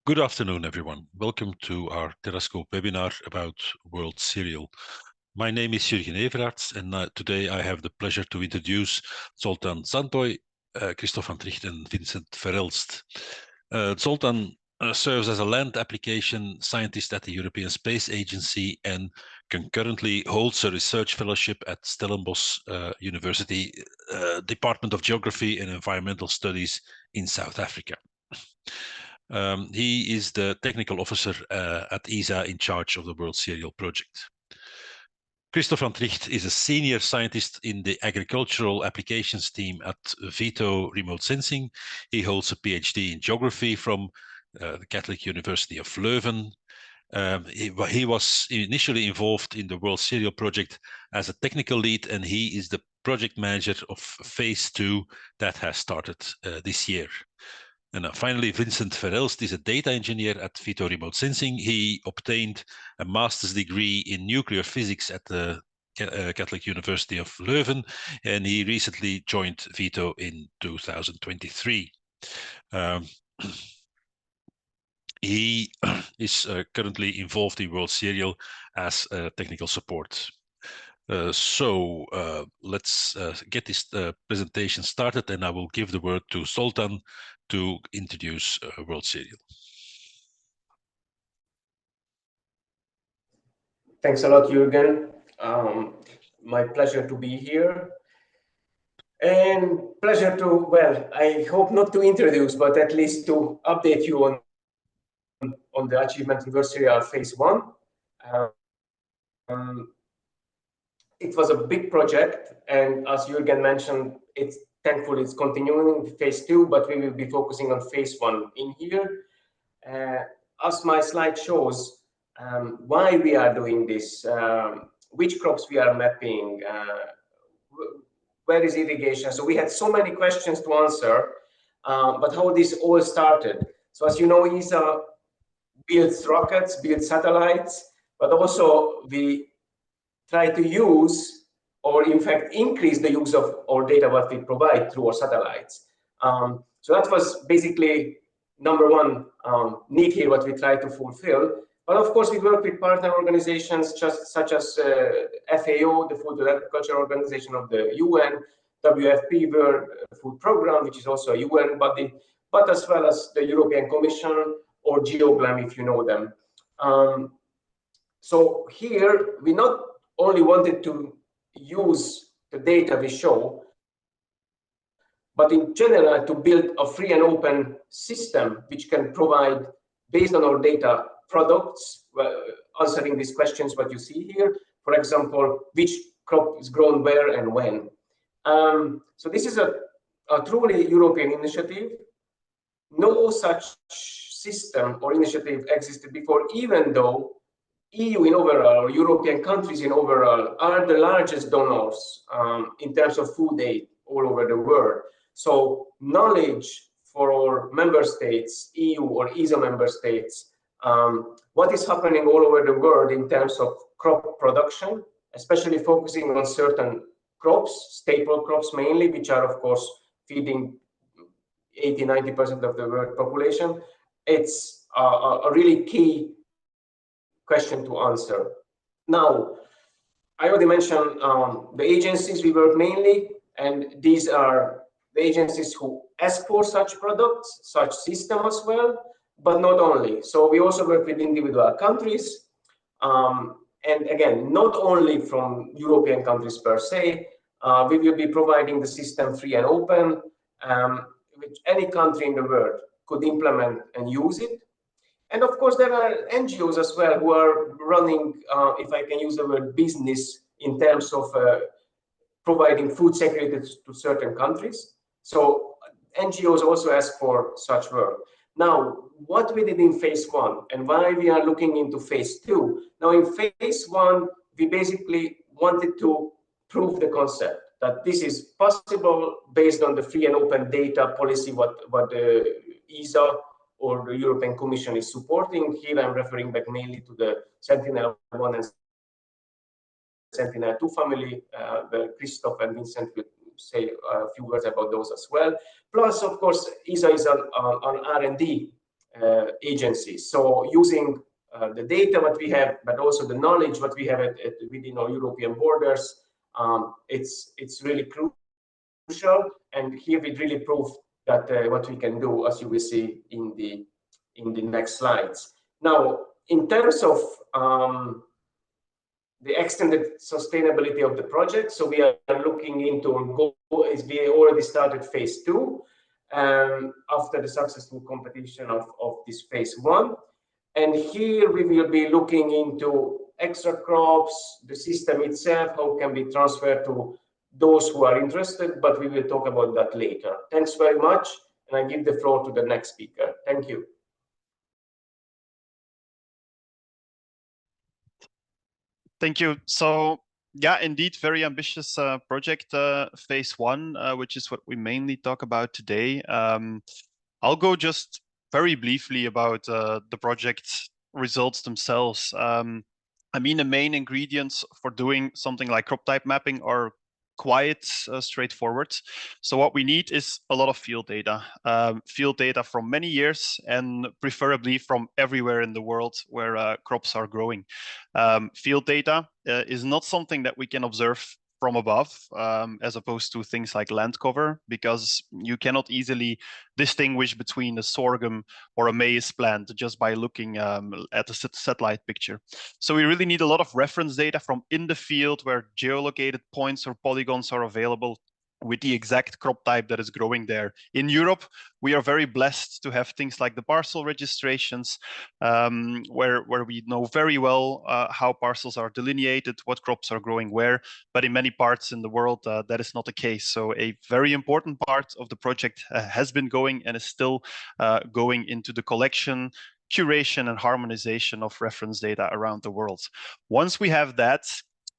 Good afternoon, everyone. Welcome to our Terrascope webinar about WorldCereal. My name is Jurgen Everarts, and today I have the pleasure to introduce Zoltan Szantoi, Kristof van Tricht, and Vincent Verelst. Zoltan serves as a land application scientist at the European Space Agency and concurrently holds a research fellowship at Stellenbosch University, Department of Geography and Environmental Studies in South Africa. He is the technical officer at ESA in charge of the WorldCereal project. Kristof van Tricht is a senior scientist in the agricultural applications team at VITO Remote Sensing. He holds a PhD in geography from the Catholic University of Leuven. He was initially involved in the WorldCereal project as a technical lead, and he is the project manager of Phase II that has started this year. And finally, Vincent Verelst is a data engineer at VITO Remote Sensing. He obtained a master's degree in nuclear physics at the Catholic University of Leuven, and he recently joined VITO in 2023. He is currently involved in WorldCereal as technical support. So let's get this presentation started, and I will give the word to Zoltan to introduce WorldCereal. Thanks a lot, Jürgen. My pleasure to be here. And pleasure to, well, I hope not to introduce, but at least to update you on the achievement in WorldCereal Phase I. It was a big project, and as Jürgen mentioned, thankfully it's continuing Phase II, but we will be focusing on Phase I in here. As my slide shows, why we are doing this, which crops we are mapping, where is irrigation. So we had so many questions to answer, but how this all started. So as you know, ESA builds rockets, builds satellites, but also we try to use, or in fact increase the use of our data what we provide through our satellites. So that was basically number one need here what we try to fulfill. But of course we work with partner organizations such as FAO, the Food and Agriculture Organization of the UN, WFP, World Food Program, which is also a UN body, but as well as the European Commission or GeoGLAM, if you know them. So here we not only wanted to use the data we show, but in general to build a free and open system which can provide, based on our data, products answering these questions what you see here. For example, which crop is grown where and when. So this is a truly European initiative. No such system or initiative existed before, even though EU in overall, or European countries in overall, are the largest donors in terms of food aid all over the world. So knowledge for our member states, EU or ESA member states, what is happening all over the world in terms of crop production, especially focusing on certain crops, staple crops mainly, which are of course feeding 80–90% of the world population. It's a really key question to answer. Now, I already mentioned the agencies we work mainly, and these are the agencies who ask for such products, such system as well, but not only. So we also work with individual countries, and again, not only from European countries per se. We will be providing the system free and open, which any country in the world could implement and use it. And of course, there are NGOs as well who are running, if I can use the word business, in terms of providing food security to certain countries. So NGOs also ask for such work. Now, what we did in Phase I and why we are looking into Phase II. Now, in Phase I, we basically wanted to prove the concept that this is possible based on the free and open data policy what the ESA or the European Commission is supporting. Here I'm referring back mainly to the Sentinel-1 and Sentinel-2 family. Kristof and Vincent will say a few words about those as well. Plus, of course, ESA is an R&D agencies. So using the data what we have, but also the knowledge what we have within our European borders, it's really crucial. And here we really prove that what we can do, as you will see in the next slides. Now, in terms of the extended sustainability of the project, so we are looking into we already started phase 2 after the successful completion of this phase 1. And here we will be looking into extra crops, the system itself, how can be transferred to those who are interested, but we will talk about that later. Thanks very much, and I give the floor to the next speaker. Thank you. Thank you. So yeah, indeed, very ambitious project, phase 1, which is what we mainly talk about today. I'll go just very briefly about the project results themselves. I mean, the main ingredients for doing something like crop type mapping are quite straightforward. So what we need is a lot of field data from many years, and preferably from everywhere in the world where crops are growing. Field data is not something that we can observe from above, as opposed to things like land cover, because you cannot easily distinguish between a sorghum or a maize plant just by looking at the satellite picture. So we really need a lot of reference data from in the field where geolocated points or polygons are available with the exact crop type that is growing there. In Europe, we are very blessed to have things like the parcel registrations, where we know very well how parcels are delineated, what crops are growing where, but in many parts in the world, that is not the case. So a very important part of the project has been going and is still going into the collection, curation, and harmonization of reference data around the world. Once we have that,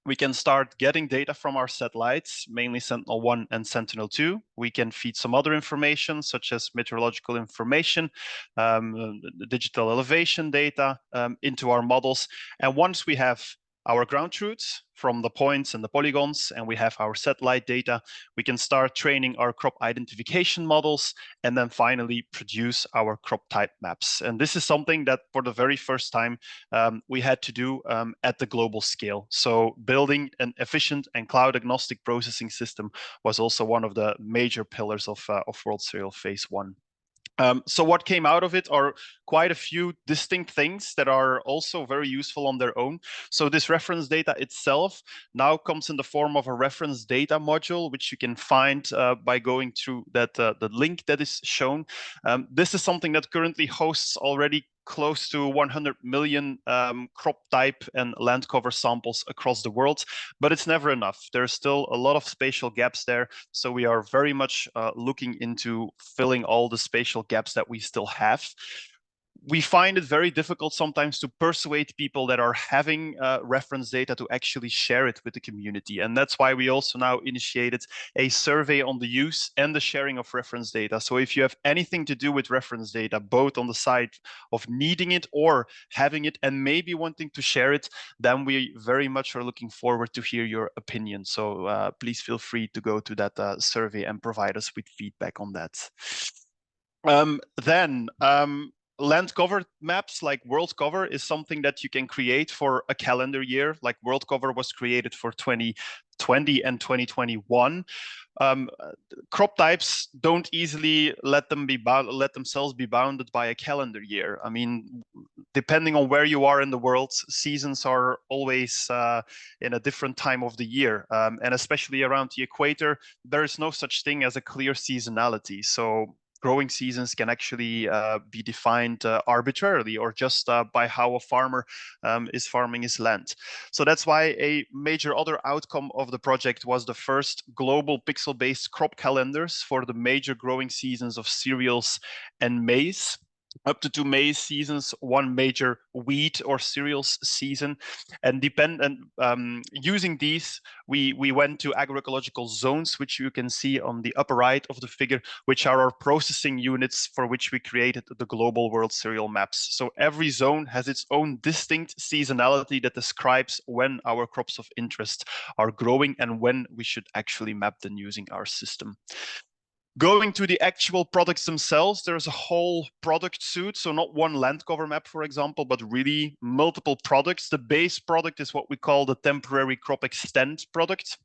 we can start getting data from our satellites, mainly Sentinel-1 and Sentinel-2. We can feed some other information, such as meteorological information, digital elevation data into our models. And once we have our ground truths from the points and the polygons, and we have our satellite data, we can start training our crop identification models, and then finally produce our crop type maps. And this is something that for the very first time we had to do at the global scale. So building an efficient and cloud agnostic processing system was also one of the major pillars of WorldCereal Phase 1. So what came out of it are quite a few distinct things that are also very useful on their own. So this reference data itself now comes in the form of a reference data module, which you can find by going through that the link that is shown. This is something that currently hosts already close to 100 million crop type and land cover samples across the world, but it's never enough. There's still a lot of spatial gaps there. So we are very much looking into filling all the spatial gaps that we still have. We find it very difficult sometimes to persuade people that are having reference data to actually share it with the community. And that's why we also now initiated a survey on the use and the sharing of reference data. So if you have anything to do with reference data, both on the side of needing it or having it and maybe wanting to share it, then we very much are looking forward to hear your opinion. So please feel free to go to that survey and provide us with feedback on that. Land cover maps like world cover is something that you can create for a calendar year. Like world cover was created for 2020 and 2021. Crop types don't easily let themselves be bounded by a calendar year. I mean, depending on where you are in the world, seasons are always in a different time of the year. And especially around the equator, there is no such thing as a clear seasonality. So growing seasons can actually be defined arbitrarily or just by how a farmer is farming his land. So that's why a major other outcome of the project was the first global pixel-based crop calendars for the major growing seasons of cereals and maize. Up to 2 maize seasons, 1 major wheat or cereals season, and using these, we went to agroecological zones, which you can see on the upper right of the figure, which are our processing units for which we created the global WorldCereal maps. So every zone has its own distinct seasonality that describes when our crops of interest are growing and when we should actually map them using our system. Going to the actual products themselves, there's a whole product suite. So not one land cover map, for example, but really multiple products. The base product is what we call the temporary crop extent product.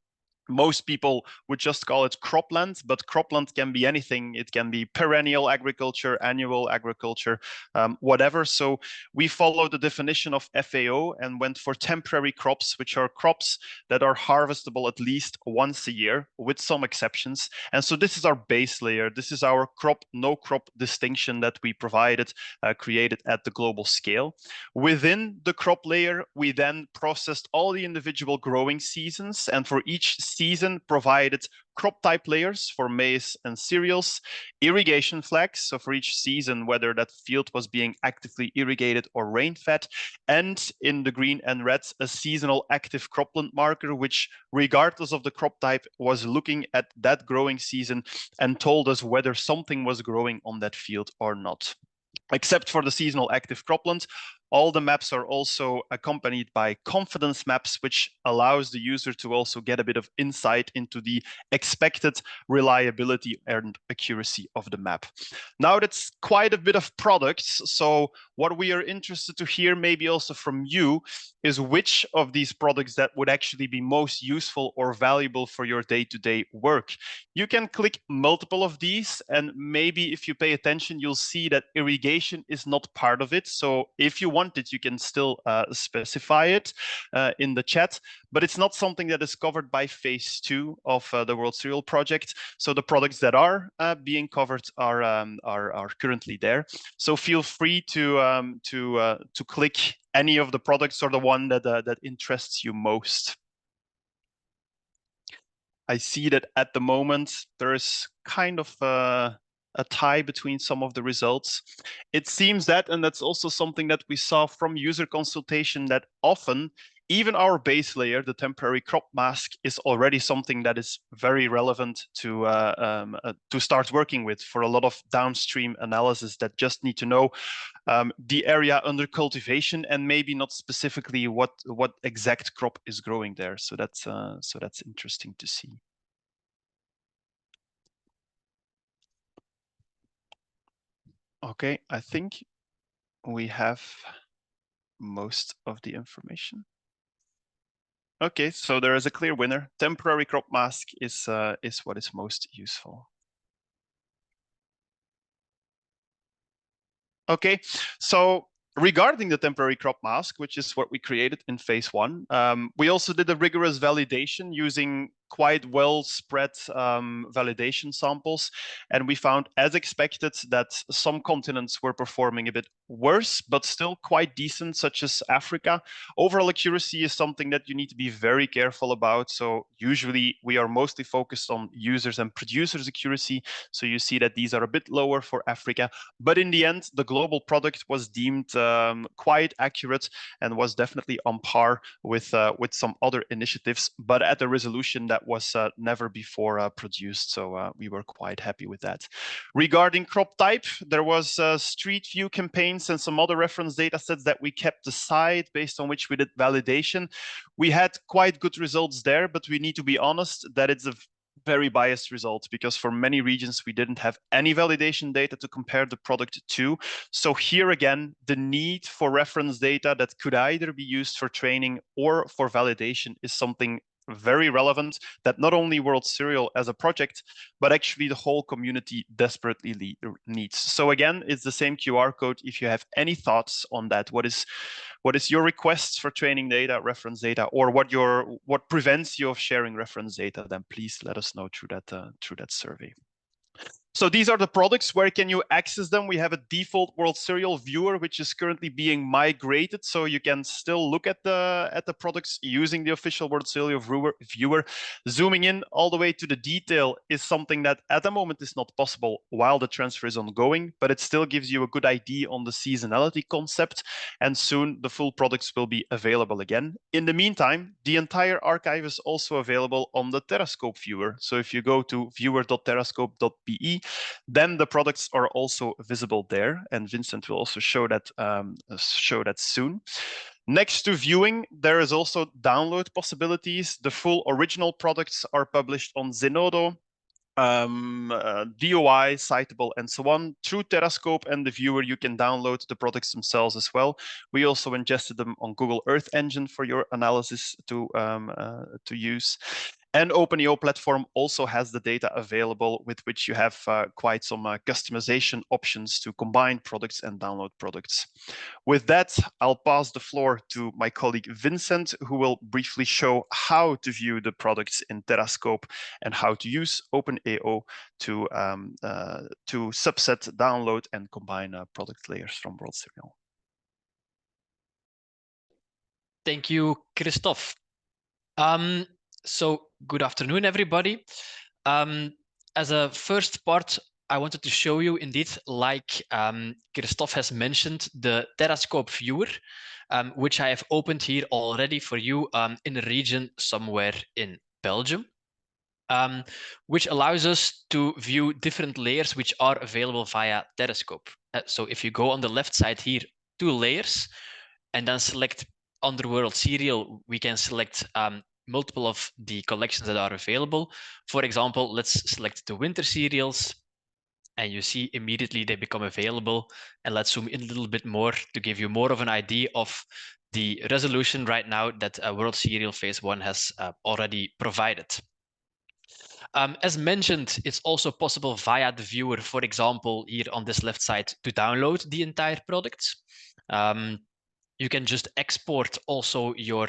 Most people would just call it cropland, but cropland can be anything. It can be perennial agriculture, annual agriculture, whatever. So we follow the definition of FAO and went for temporary crops, which are crops that are harvestable at least once a year, with some exceptions. And so this is our base layer. This is our crop, no crop distinction that we provided, created at the global scale. Within the crop layer, we then processed all the individual growing seasons, and for each season provided crop type layers for maize and cereals, irrigation flags, so for each season whether that field was being actively irrigated or rain-fed, and in the green and red, a seasonal active cropland marker, which regardless of the crop type was looking at that growing season and told us whether something was growing on that field or not. Except for the seasonal active cropland, all the maps are also accompanied by confidence maps, which allows the user to also get a bit of insight into the expected reliability and accuracy of the map. Now that's quite a bit of products. So what we are interested to hear maybe also from you is which of these products that would actually be most useful or valuable for your day-to-day work. You can click multiple of these, and maybe if you pay attention, you'll see that irrigation is not part of it. So if you want it, you can still specify it in the chat, but it's not something that is covered by phase 2 of the WorldCereal project. So the products that are being covered are currently there. So feel free to click any of the products or the one that interests you most. I see that at the moment there is kind of a tie between some of the results. It seems that, and that's also something that we saw from user consultation, that often even our base layer, the temporary crop mask, is already something that is very relevant to start working with for a lot of downstream analysis that just need to know the area under cultivation and maybe not specifically what exact crop is growing there. So that's interesting to see. Okay, I think we have most of the information. Okay, so there is a clear winner. Temporary crop mask is what is most useful. Okay, so regarding the temporary crop mask, which is what we created in phase 1, we also did a rigorous validation using quite well spread validation samples, and we found, as expected, that some continents were performing a bit worse but still quite decent, such as Africa. Overall accuracy is something that you need to be very careful about, so usually we are mostly focused on users and producers accuracy, so you see that these are a bit lower for Africa, but in the end the global product was deemed quite accurate and was definitely on par with some other initiatives, but at a resolution that was never before produced, so we were quite happy with that. Regarding crop type, there was street view campaigns and some other reference data sets that we kept aside based on which we did validation. We had quite good results there, but we need to be honest that it's a very biased result because for many regions we didn't have any validation data to compare the product to. So here again, the need for reference data that could either be used for training or for validation is something very relevant that not only WorldCereal as a project, but actually the whole community desperately needs. So again, it's the same QR code. If you have any thoughts on that, what is your requests for training data, reference data, or what prevents you of sharing reference data, then please let us know through that survey. So these are the products. Where can you access them? We have a default WorldCereal viewer, which is currently being migrated, so you can still look at the products using the official WorldCereal viewer. Zooming in all the way to the detail is something that at the moment is not possible while the transfer is ongoing, but it still gives you a good idea on the seasonality concept, and soon the full products will be available again. In the meantime, the entire archive is also available on the Terrascope viewer. So if you go to viewer.terrascope.be, then the products are also visible there, and Vincent will also show that soon. Next to viewing, there is also download possibilities. The full original products are published on Zenodo. DOI, citable, and so on. Through Terrascope and the viewer, you can download the products themselves as well. We also ingested them on Google Earth Engine for your analysis to use. And OpenEO platform also has the data available with which you have quite some customization options to combine products and download products. With that, I'll pass the floor to my colleague Vincent, who will briefly show how to view the products in Terrascope and how to use OpenEO to subset, download, and combine product layers from WorldCereal. Thank you, Kristof. So good afternoon, everybody. As a first part, I wanted to show you indeed, like Kristof has mentioned, the Terrascope viewer, which I have opened here already for you in a region somewhere in Belgium, which allows us to view different layers which are available via Terrascope. So if you go on the left side here, 2 layers, and then select under WorldCereal, we can select multiple of the collections that are available. For example, let's select the winter cereals, and you see immediately they become available. And let's zoom in a little bit more to give you more of an idea of the resolution right now that WorldCereal Phase I has already provided. As mentioned, it's also possible via the viewer, for example, here on this left side, to download the entire products. You can just export also your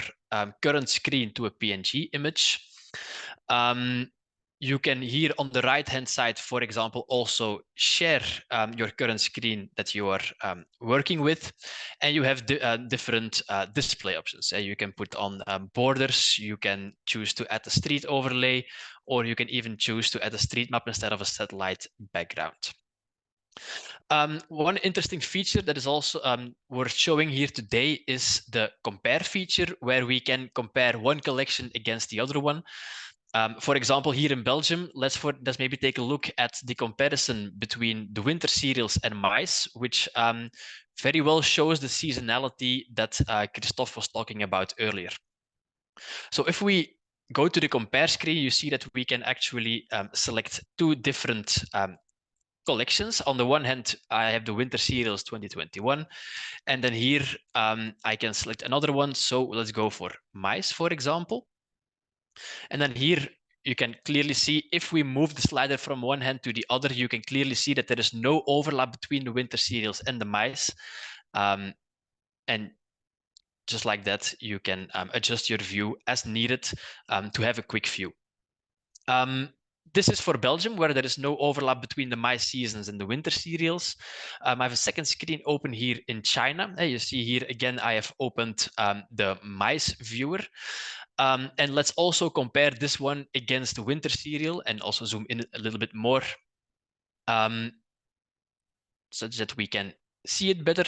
current screen to a PNG image. You can here on the right-hand side, for example, also share your current screen that you are working with. And you have different display options. You can put on borders, you can choose to add a street overlay, or you can even choose to add a street map instead of a satellite background. One interesting feature that is also worth showing here today is the compare feature, where we can compare one collection against the other one. For example, here in Belgium, let's maybe take a look at the comparison between the winter cereals and maize, which very well shows the seasonality that Kristof was talking about earlier. So if we go to the compare screen, you see that we can actually select 2 different collections. On the one hand, I have the winter cereals 2021, and then here I can select another one. So let's go for maize, for example. And then here you can clearly see, if we move the slider from one hand to the other, you can clearly see that there is no overlap between the winter cereals and the maize. And just like that, you can adjust your view as needed to have a quick view. This is for Belgium, where there is no overlap between the maize seasons and the winter cereals. I have a second screen open here in China. You see here again, I have opened the maize viewer. And let's also compare this one against the winter cereal and also zoom in a little bit more such that we can see it better.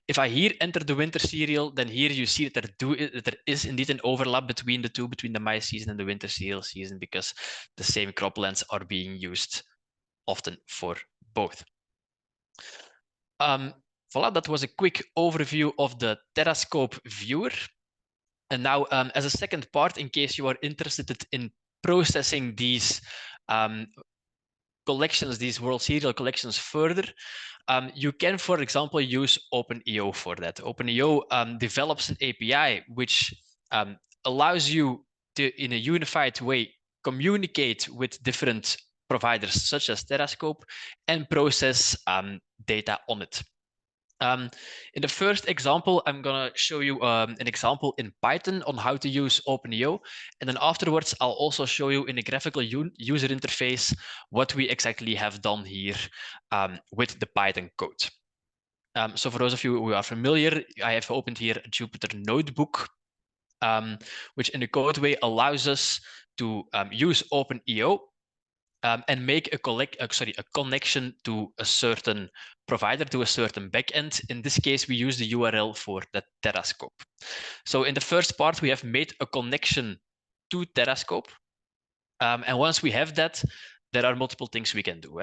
If I here enter the winter cereal, then here you see that there is indeed an overlap between the two, between the maize season and the winter cereal season, because the same croplands are being used often for both. Voila, that was a quick overview of the Terrascope viewer. And now, as a second part, in case you are interested in processing these collections, these WorldCereal collections further, you can, for example, use OpenEO for that. OpenEO develops an API which allows you to, in a unified way, communicate with different providers such as Terrascope and process data on it. In the first example, I'm going to show you an example in Python on how to use OpenEO. And then afterwards, I'll also show you in a graphical user interface what we exactly have done here with the Python code. So for those of you who are familiar, I have opened here a Jupyter notebook, which in a code way allows us to use OpenEO and make a connection to a certain provider, to a certain backend. In this case, we use the URL for the Terrascope. So in the first part, we have made a connection to Terrascope. And once we have that, there are multiple things we can do.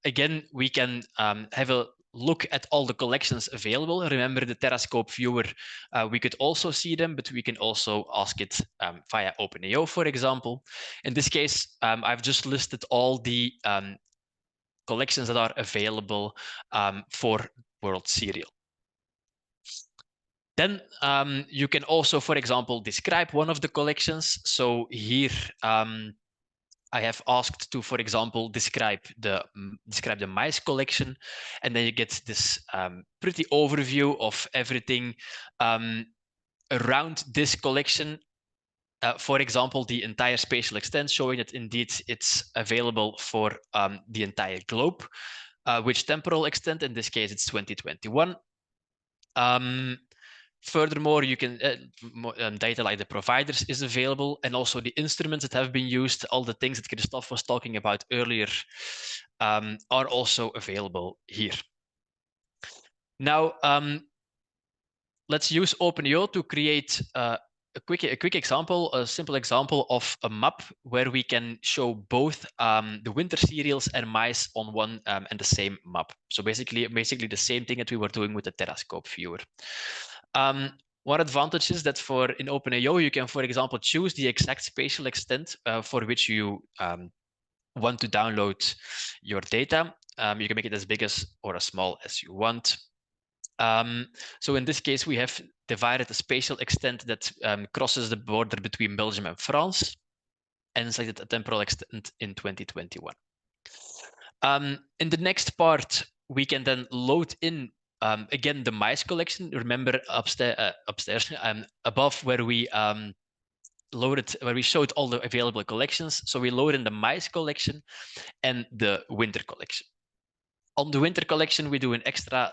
Again, we can have a look at all the collections available. Remember the Terrascope viewer, we could also see them, but we can also ask it via OpenAO, for example. In this case, I've just listed all the collections that are available for WorldCereal. Then you can also, for example, describe one of the collections. So here I have asked to, for example, describe the maize collection, and then you get this pretty overview of everything around this collection. For example, the entire spatial extent, showing that indeed it's available for the entire globe. Which temporal extent? In this case, it's 2021. Furthermore, you can data like the providers is available, and also the instruments that have been used, all the things that Kristof was talking about earlier, are also available here. Now, let's use OpenAO to create a quick example, a simple example of a map where we can show both the winter cereals and maize on one and the same map. So basically the same thing that we were doing with the Terrascope viewer. One advantage is that in OpenAO, you can, for example, choose the exact spatial extent for which you want to download your data. You can make it as big or as small as you want. So in this case, we have divided the spatial extent that crosses the border between Belgium and France, and selected a temporal extent in 2021. In the next part, we can then load in again the maize collection. Remember upstairs above where we showed all the available collections. So we load in the maize collection and the winter collection. On the winter collection, we do an extra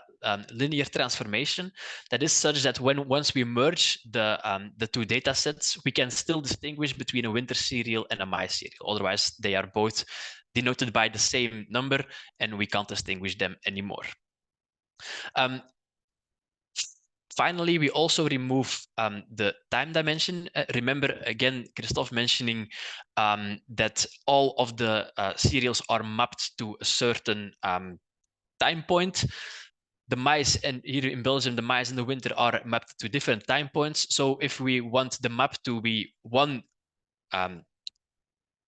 linear transformation that is such that once we merge the two data sets, we can still distinguish between a winter cereal and a maize cereal. Otherwise, they are both denoted by the same number, and we can't distinguish them anymore. Finally, we also remove the time dimension. Remember, again, Kristof mentioning that all of the cereals are mapped to a certain time point. The maize, and here in Belgium, the maize in the winter are mapped to different time points. So if we want the map to be one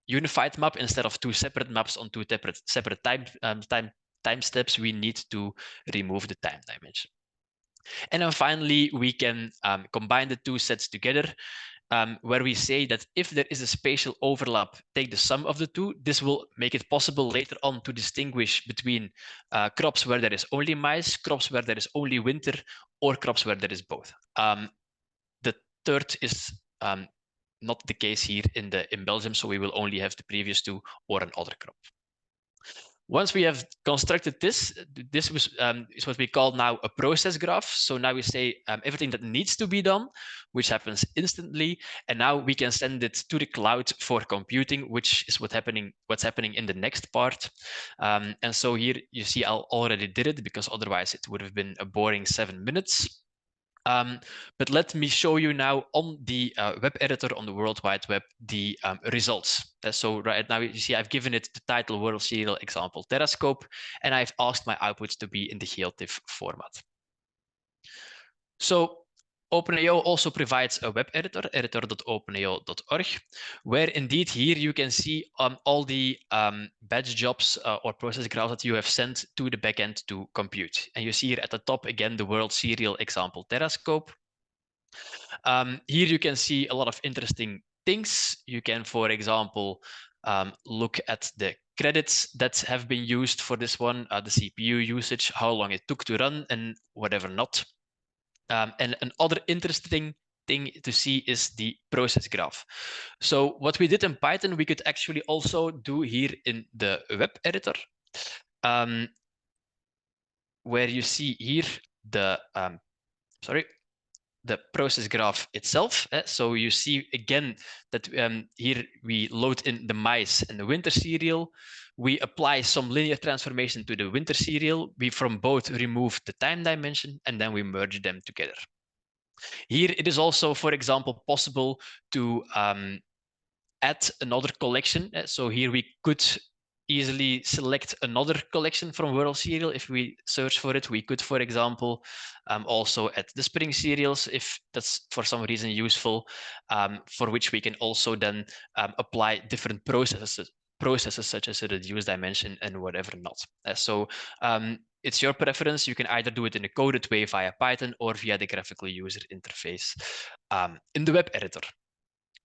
unified map instead of two separate maps on two separate time steps, we need to remove the time dimension. And then finally, we can combine the two sets together, where we say that if there is a spatial overlap, take the sum of the two. This will make it possible later on to distinguish between crops where there is only maize, crops where there is only winter, or crops where there is both. The third is not the case here in Belgium, so we will only have the previous two or an other crop. Once we have constructed this is what we call now a process graph. So now we say everything that needs to be done, which happens instantly, and now we can send it to the cloud for computing, which is what's happening in the next part. And so here you see I already did it, because otherwise it would have been a boring 7 minutes. But let me show you now on the web editor on the World Wide Web the results. So right now you see I've given it the title WorldCereal example Terrascope, and I've asked my outputs to be in the GeoTIFF format. So OpenAO also provides a web editor, editor.openao.org, where indeed here you can see all the batch jobs or process graphs that you have sent to the backend to compute. And you see here at the top again the WorldCereal example Terrascope. Here you can see a lot of interesting things. You can, for example, look at the credits that have been used for this one, the CPU usage, how long it took to run, and whatever not. And another interesting thing to see is the process graph. So what we did in Python, we could actually also do here in the web editor, where you see here the process graph itself. So you see again that here we load in the maize and the winter cereal. We apply some linear transformation to the winter cereal. We from both remove the time dimension, and then we merge them together. Here it is also, for example, possible to add another collection. So here we could easily select another collection from WorldCereal if we search for it. We could, for example, also add the spring cereals if that's for some reason useful, for which we can also then apply different processes such as a reduced dimension and whatever not. So it's your preference. You can either do it in a coded way via Python or via the graphical user interface in the web editor.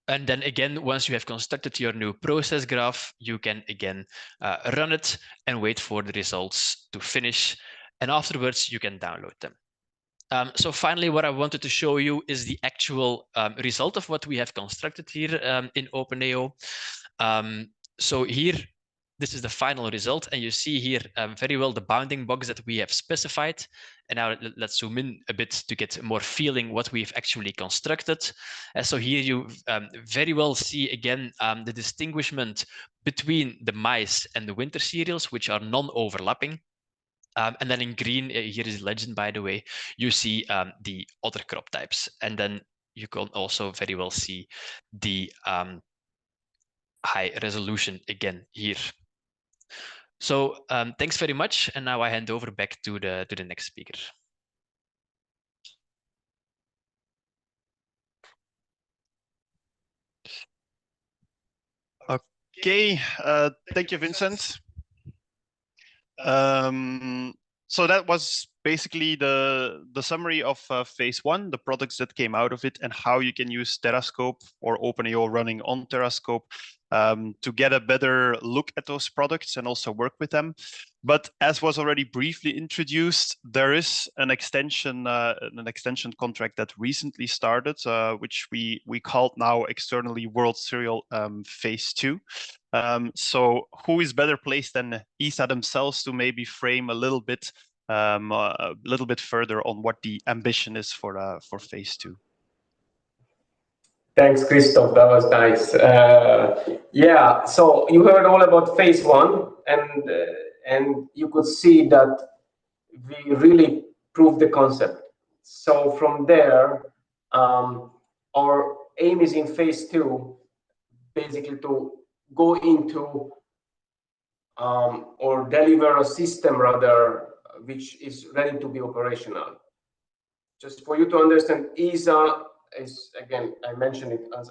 And then again, once you have constructed your new process graph, you can again run it and wait for the results to finish. And afterwards, you can download them. So finally, what I wanted to show you is the actual result of what we have constructed here in OpenAO. So here, this is the final result, and you see here very well the bounding box that we have specified. And now let's zoom in a bit to get more feeling what we've actually constructed. So here you very well see again the distinguishment between the maize and the winter cereals, which are non-overlapping. And then in green, here is the legend, by the way, you see the other crop types. And then you can also very well see the high resolution again here. So thanks very much. And now I hand over back to the next speaker. Okay, thank you, Vincent. So that was basically the summary of phase one, the products that came out of it, and how you can use Terrascope or OpenAO running on Terrascope to get a better look at those products and also work with them. But as was already briefly introduced, there is an extension contract that recently started, which we called now externally WorldCereal Phase II. So who is better placed than ESA themselves to maybe frame a little bit further on what the ambition is for Phase II? Thanks, Kristof. That was nice. Yeah, so you heard all about phase one, and you could see that we really proved the concept. So from there, our aim is in phase two, basically to go into or deliver a system rather, which is ready to be operational. Just for you to understand, ESA is, again, I mentioned it as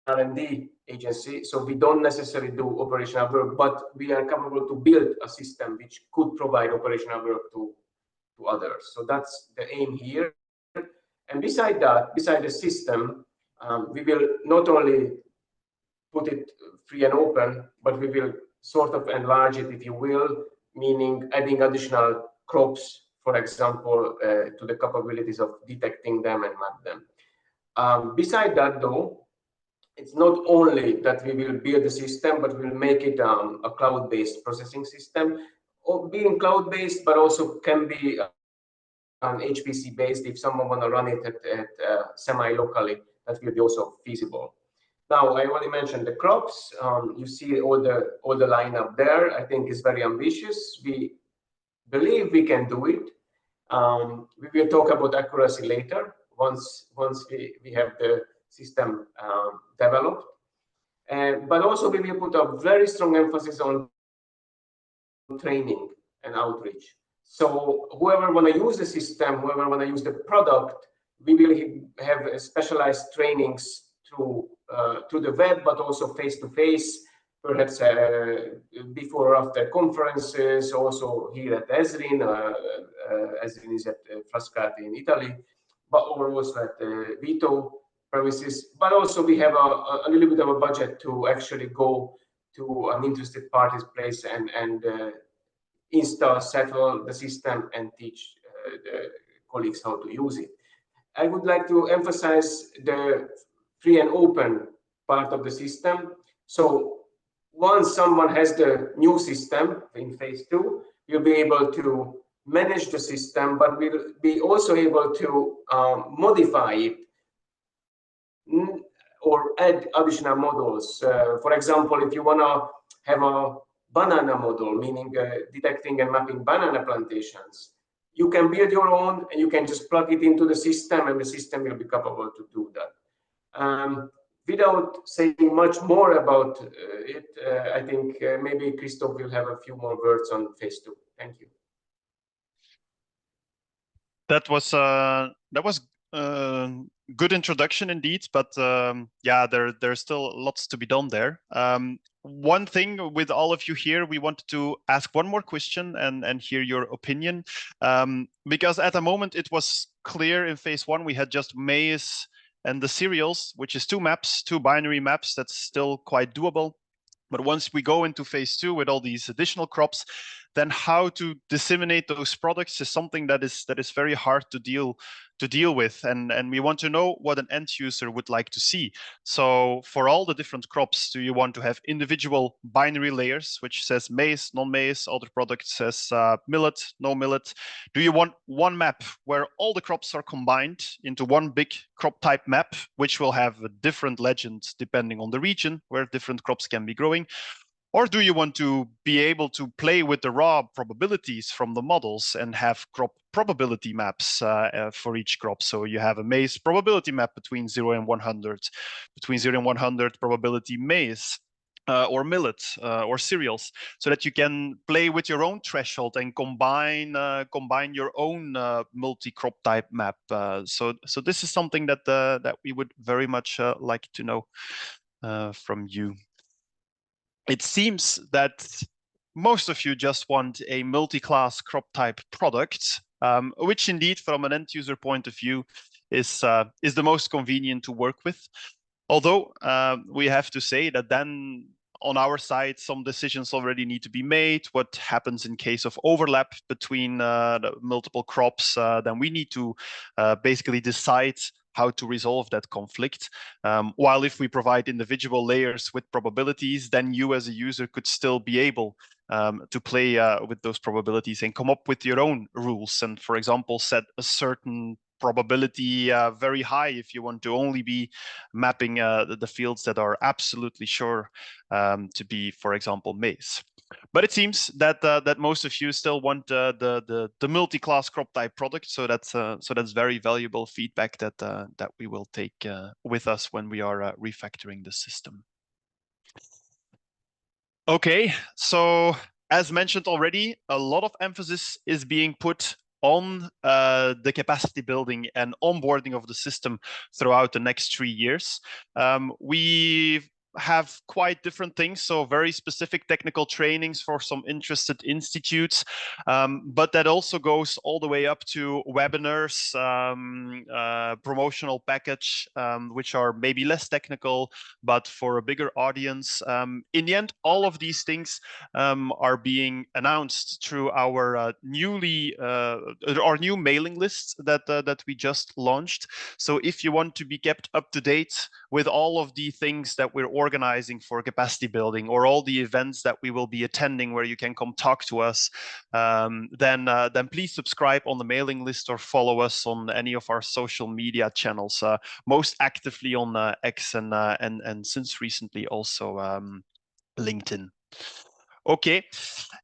R&D agency, so we don't necessarily do operational work, but we are capable to build a system which could provide operational work to others. So that's the aim here. And beside that, beside the system, we will not only put it free and open, but we will sort of enlarge it, if you will, meaning adding additional crops, for example, to the capabilities of detecting them and map them. Beside that, though, it's not only that we will build the system, but we'll make it a cloud-based processing system, or being cloud-based, but also can be HPC-based if someone want to run it at semi-locally. That will be also feasible. Now, I already mentioned the crops. You see all the lineup there. I think is very ambitious. We believe we can do it. We will talk about accuracy later once we have the system developed. But also we will put a very strong emphasis on training and outreach. So whoever want to use the system, whoever want to use the product, we will have specialized trainings through the web, but also face-to-face, perhaps before or after conferences, also here at Esrin. Esrin is at Frascati in Italy, but also at VITO premises. But also we have a little bit of a budget to actually go to an interested party's place and install, settle the system and teach the colleagues how to use it. I would like to emphasize the free and open part of the system. So once someone has the new system in phase two, you'll be able to manage the system, but we'll be also able to modify it or add additional models. For example, if you want to have a banana model, meaning detecting and mapping banana plantations, you can build your own and you can just plug it into the system and the system will be capable to do that. without saying much more about it, I think maybe Kristof will have a few more words on phase 2. Thank you. That was good introduction indeed, but yeah, there's still lots to be done there. One thing with all of you here, we wanted to ask one more question and hear your opinion, because at the moment it was clear in phase 1 we had just maize and the cereals, which is 2 maps, 2 binary maps. That's still quite doable. But once we go into phase 2 with all these additional crops, then how to disseminate those products is something that is very hard to deal with, and we want to know what an end user would like to see. So for all the different crops, do you want to have individual binary layers, which says maize, non-maize, other product says millet, no millet? Do you want one map where all the crops are combined into one big crop type map, which will have a different legend depending on the region where different crops can be growing? Or do you want to be able to play with the raw probabilities from the models and have crop probability maps for each crop? So you have a maize probability map between 0 and 100, between 0 and 100 probability maize, or millet, or cereals, so that you can play with your own threshold and combine your own multi-crop type map. So this is something that we would very much like to know from you. It seems that most of you just want a multi-class crop type product, which indeed, from an end user point of view, is the most convenient to work with. Although we have to say that then on our side, some decisions already need to be made. What happens in case of overlap between the multiple crops? Then we need to basically decide how to resolve that conflict. While if we provide individual layers with probabilities, then you as a user could still be able to play with those probabilities and come up with your own rules. And for example, set a certain probability very high if you want to only be mapping the fields that are absolutely sure to be, for example, maize. But it seems that that most of you still want the multi-class crop type product, so that's very valuable feedback that we will take with us when we are refactoring the system. Okay, so as mentioned already, a lot of emphasis is being put on the capacity building and onboarding of the system throughout the next 3 years. We have quite different things, so very specific technical trainings for some interested institutes, but that also goes all the way up to webinars, promotional package, which are maybe less technical, but for a bigger audience. In the end, all of these things are being announced through our new mailing list that we just launched. So if you want to be kept up to date with all of the things that we're organizing for capacity building, or all the events that we will be attending where you can come talk to us, then please subscribe on the mailing list or follow us on any of our social media channels, most actively on X and since recently also LinkedIn. Okay,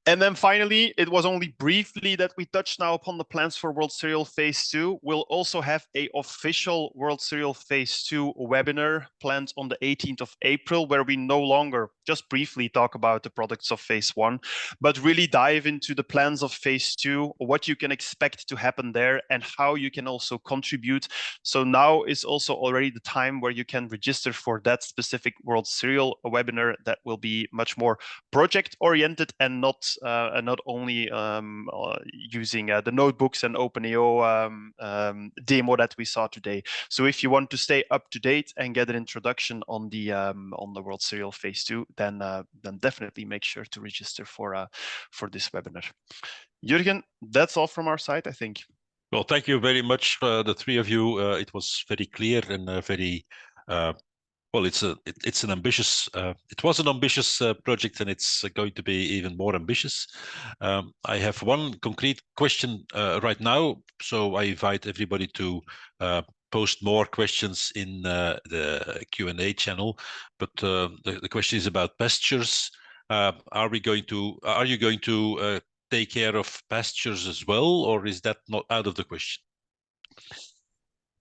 and then finally, it was only briefly that we touched now upon the plans for WorldCereal Phase 2. We'll also have an official WorldCereal Phase 2 webinar planned on the 18th of April, where we no longer just briefly talk about the products of Phase 1, but really dive into the plans of Phase 2, what you can expect to happen there, and how you can also contribute. So now is also already the time where you can register for that specific WorldCereal webinar that will be much more project-oriented and not only using the notebooks and OpenAO demo that we saw today. So if you want to stay up to date and get an introduction on the WorldCereal Phase 2, then definitely make sure to register for this webinar. Jürgen, that's all from our side, I think. Well, thank you very much, the three of you. It was very clear and very well. It's an ambitious. It was an ambitious project, and it's going to be even more ambitious. I have one concrete question right now, so I invite everybody to post more questions in the Q&A channel. But the question is about pastures. Are you going to take care of pastures as well, or is that not out of the question?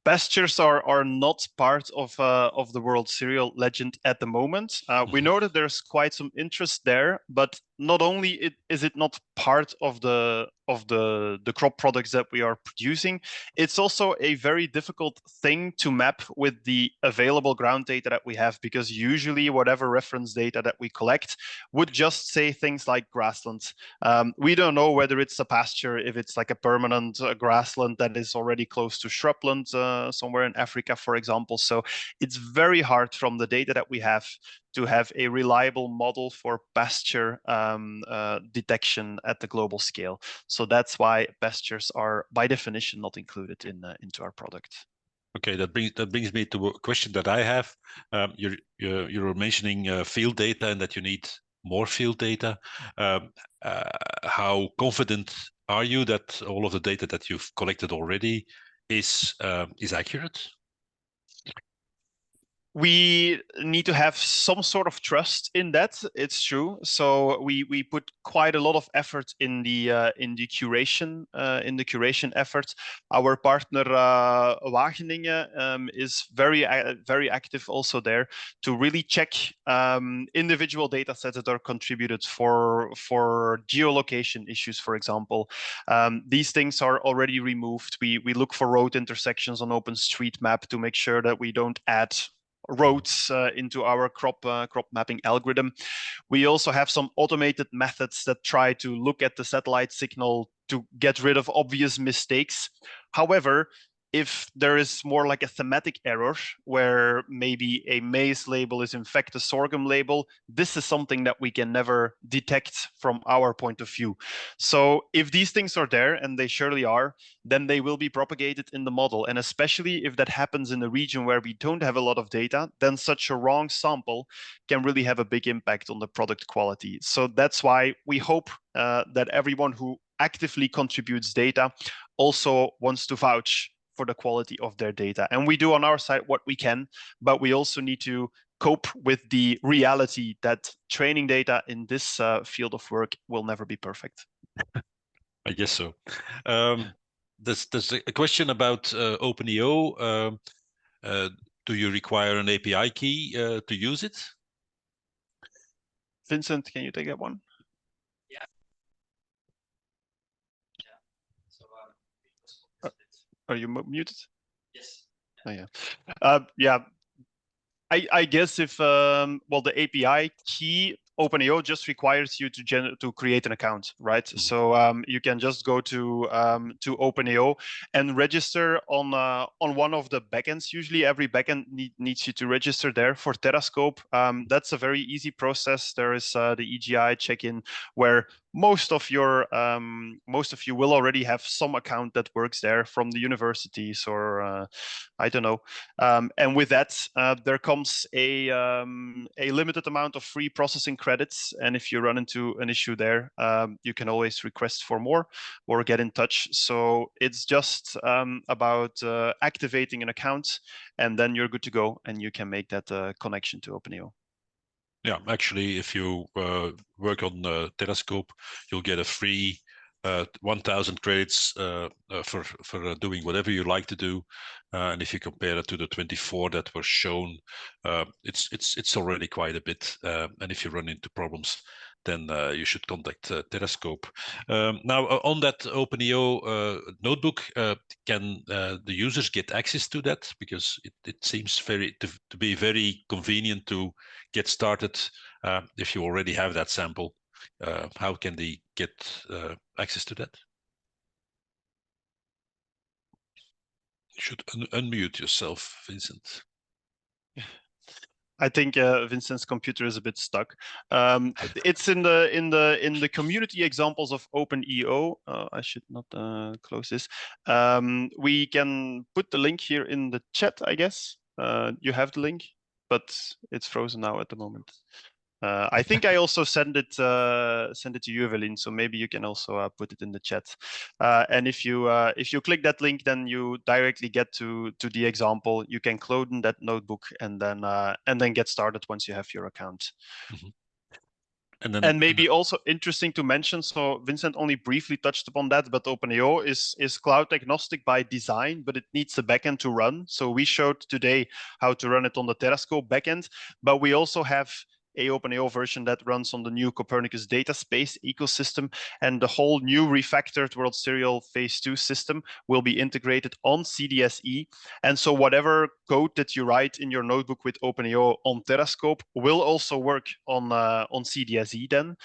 Pastures are not part of the WorldCereal legend at the moment. We know that there's quite some interest there, but not only is it not part of the crop products that we are producing, it's also a very difficult thing to map with the available ground data that we have, because usually whatever reference data that we collect would just say things like grassland. We don't know whether it's a pasture, if it's like a permanent grassland that is already close to shrubland somewhere in Africa, for example. So it's very hard from the data that we have to have a reliable model for pasture detection at the global scale. So that's why pastures are by definition not included into our product. Okay, that brings me to a question that I have. You're mentioning field data and that you need more field data. How confident are you that all of the data that you've collected already is accurate? We need to have some sort of trust in that. It's true. So we put quite a lot of effort in the curation effort. Our partner Wageningen is very active also there to really check individual data sets that are contributed for geolocation issues, for example. These things are already removed. We look for road intersections on OpenStreetMap to make sure that we don't add roads into our crop mapping algorithm. We also have some automated methods that try to look at the satellite signal to get rid of obvious mistakes. However, if there is more like a thematic error where maybe a maize label is in fact a sorghum label, this is something that we can never detect from our point of view. So if these things are there, and they surely are, then they will be propagated in the model. And especially if that happens in a region where we don't have a lot of data, then such a wrong sample can really have a big impact on the product quality. So that's why we hope that everyone who actively contributes data also wants to vouch for the quality of their data. And we do on our side what we can, but we also need to cope with the reality that training data in this field of work will never be perfect. I guess so. There's a question about OpenEO. Do you require an API key to use it? Vincent, can you take that one? Yeah. So, are you muted? yes. Oh, yeah. Yeah. I guess if well, the API key OpenEO just requires you to create an account, right? Mm-hmm. So you can just go to OpenEO and register on one of the backends. Usually, every backend needs you to register there. For Terrascope, that's a very easy process. There is the EGI check-in where most of you will already have some account that works there from the universities or I don't know. And with that, there comes a limited amount of free processing credits. And if you run into an issue there, you can always request for more or get in touch. So it's just about activating an account, and then you're good to go, and you can make that connection to OpenEO. Yeah, actually, if you work on Terrascope, you'll get a free 1,000 credits for doing whatever you like to do, and if you compare it to the 24 that were shown, it's already quite a bit. And if you run into problems, then you should contact Terrascope. Now, on that OpenEO notebook, can the users get access to that? Because it seems to be very convenient to get started if you already have that sample. How can they get access to that? You should unmute yourself, Vincent. I think Vincent's computer is a bit stuck. It's in the community examples of OpenEO. I should not close this. We can put the link here in the chat, I guess. You have the link, but it's frozen now at the moment. I think I also send it to you, Evelyn. So maybe you can also put it in the chat. And if you click that link, then you directly get to the example. You can clone that notebook and then get started once you have your account. Mm-hmm. And maybe also interesting to mention, so Vincent only briefly touched upon that, but OpenAO is cloud agnostic by design, but it needs the backend to run. So we showed today how to run it on the Terrascope backend, but we also have a OpenAO version that runs on the new Copernicus data space ecosystem, and the whole new refactored WorldCereal Phase II system will be integrated on CDSE. And so whatever code that you write in your notebook with OpenAO on Terrascope will also work on CDSE then,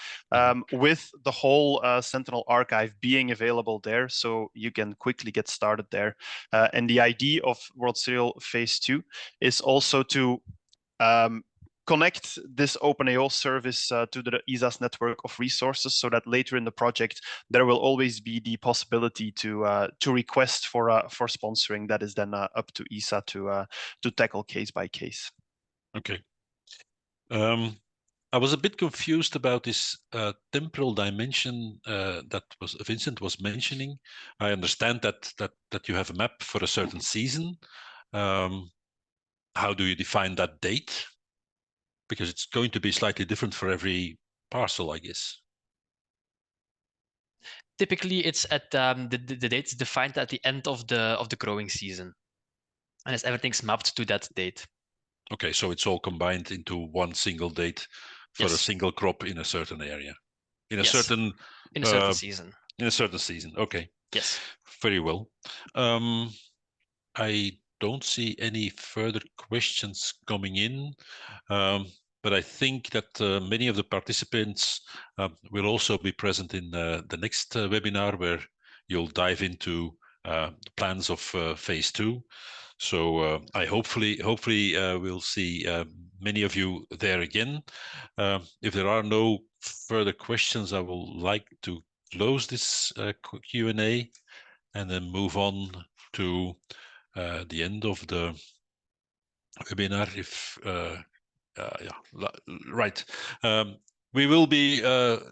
with the whole Sentinel archive being available there, so you can quickly get started there. And the idea of WorldCereal Phase II is also to connect this OpenAO service to the ESA's network of resources, so that later in the project there will always be the possibility to request for sponsoring. That is then up to ESA to tackle case by case. Okay. I was a bit confused about this temporal dimension that Vincent was mentioning. I understand that you have a map for a certain season. How do you define that date? Because it's going to be slightly different for every parcel, I guess. Typically, it's at the date's defined at the end of the growing season, and as everything's mapped to that date. Okay, so it's all combined into one single date for a single crop in a certain area, in a certain season. In a certain season. Okay. Yes. Very well. I don't see any further questions coming in, but I think that many of the participants will also be present in the next webinar, where you'll dive into the plans of Phase II. So I hopefully we'll see many of you there again. If there are no further questions, I will like to close this Q&A and then move on to the end of the webinar. Right. We will be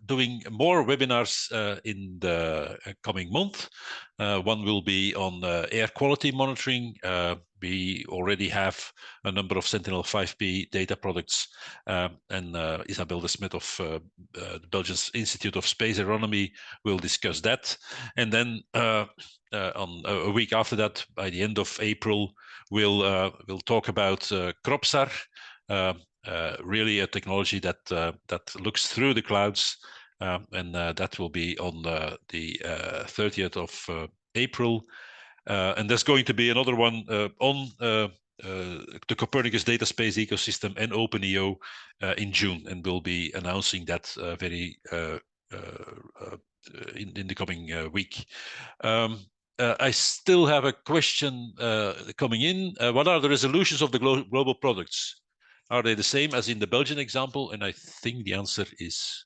doing more webinars in the coming month. One will be on air quality monitoring. We already have a number of Sentinel 5P data products, and Isabel de Smet of the Belgian Institute of Space Aeronomy will discuss that. And then on a week after that, by the end of April, we'll talk about CropSAR. Really a technology that looks through the clouds, and that will be on the 30th of April. And there's going to be another one on the Copernicus data space ecosystem and OpenAO in June, and we'll be announcing that very in the coming week. I still have a question coming in. What are the resolutions of the global products? Are they the same as in the Belgian example? And I think the answer is...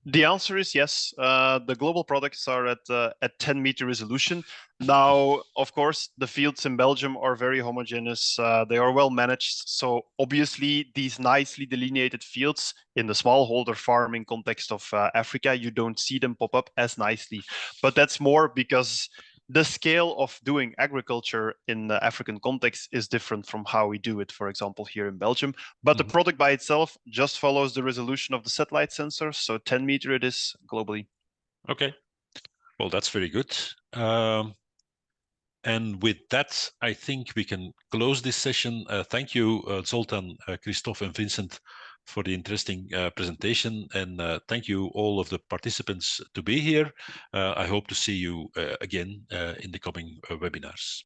The answer is yes. The global products are at 10 meter resolution. Now, of course, the fields in Belgium are very homogeneous. They are well managed. So obviously, these nicely delineated fields in the smallholder farming context of Africa, you don't see them pop up as nicely. But that's more because the scale of doing agriculture in the African context is different from how we do it, for example, here in Belgium. But the product by itself just follows the resolution of the satellite sensors. So 10 meter it is globally. Okay. Well, that's very good. And with that, I think we can close this session. Thank you, Zoltan, Kristof, and Vincent, for the interesting presentation. And thank you all of the participants to be here. I hope to see you again in the coming webinars.